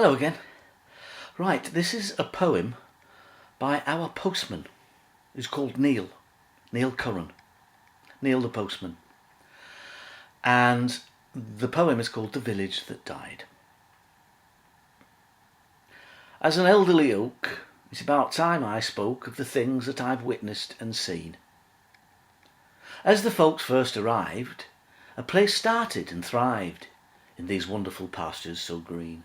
Hello again. Right, this is a poem by our postman. He's called Neil Curran. Neil the postman. And the poem is called The Village That Died. As an elderly oak, it's about time I spoke of the things that I've witnessed and seen. As the folks first arrived, a place started and thrived in these wonderful pastures so green.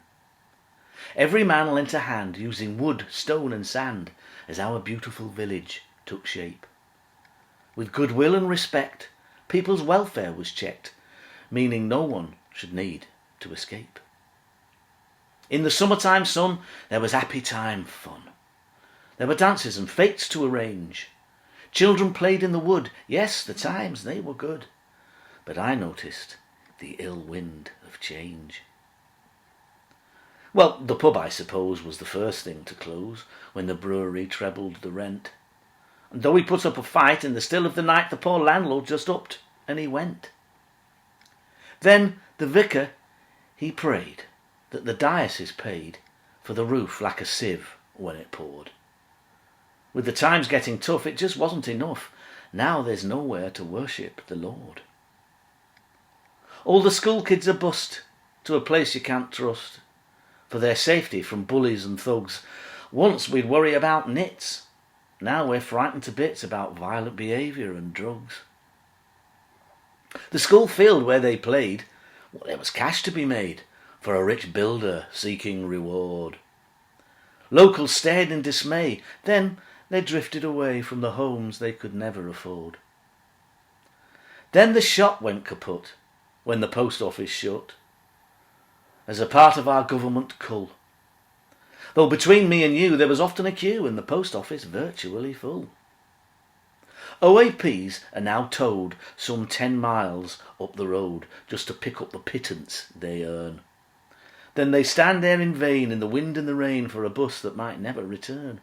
Every man lent a hand, using wood, stone and sand, as our beautiful village took shape. With goodwill and respect, people's welfare was checked, meaning no one should need to escape. In the summertime sun, there was happy time fun. There were dances and fetes to arrange. Children played in the wood. Yes, the times, they were good. But I noticed the ill wind of change. Well, the pub, I suppose, was the first thing to close when the brewery trebled the rent. And though he put up a fight in the still of the night, the poor landlord just upped and he went. Then the vicar, he prayed that the diocese paid for the roof like a sieve when it poured. With the times getting tough, it just wasn't enough. Now there's nowhere to worship the Lord. All the school kids are bussed to a place you can't trust, for their safety from bullies and thugs. Once we'd worry about nits. Now we're frightened to bits about violent behaviour and drugs. The school field where they played, well, there was cash to be made for a rich builder seeking reward. Locals stared in dismay. Then they drifted away from the homes they could never afford. Then the shop went kaput when the post office shut, as a part of our government cull. Though between me and you there was often a queue and the post office virtually full. OAPs are now towed some 10 miles up the road just to pick up the pittance they earn. Then they stand there in vain in the wind and the rain for a bus that might never return.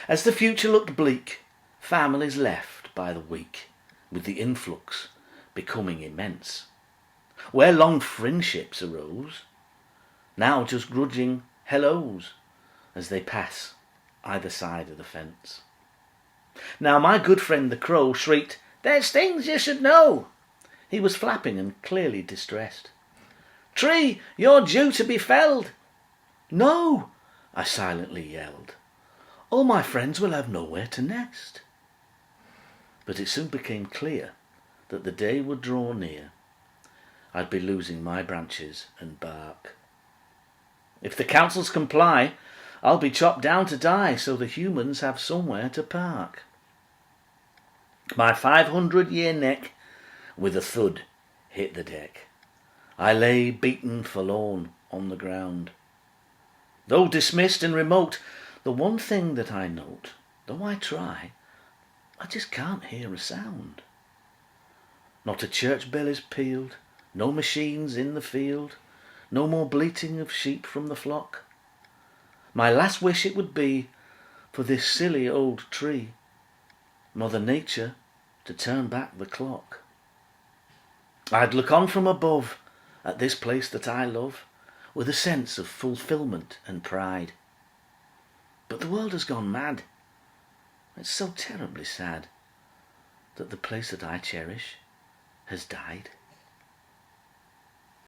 As the future looked bleak, families left by the week, with the influx becoming immense. Where long friendships arose, now just grudging hellos as they pass either side of the fence. Now my good friend the crow shrieked, "There's things you should know!" He was flapping and clearly distressed. "Tree, you're due to be felled!" "No!" I silently yelled. "All my friends will have nowhere to nest." But it soon became clear that the day would draw near I'd be losing my branches and bark. If the councils comply, I'll be chopped down to die so the humans have somewhere to park. My 500-year neck, with a thud, hit the deck. I lay beaten, forlorn, on the ground. Though dismissed and remote, the one thing that I note, though I try, I just can't hear a sound. Not a church bell is pealed, no machines in the field, no more bleating of sheep from the flock. My last wish it would be for this silly old tree, Mother Nature, to turn back the clock. I'd look on from above at this place that I love with a sense of fulfilment and pride. But the world has gone mad. It's so terribly sad that the place that I cherish has died.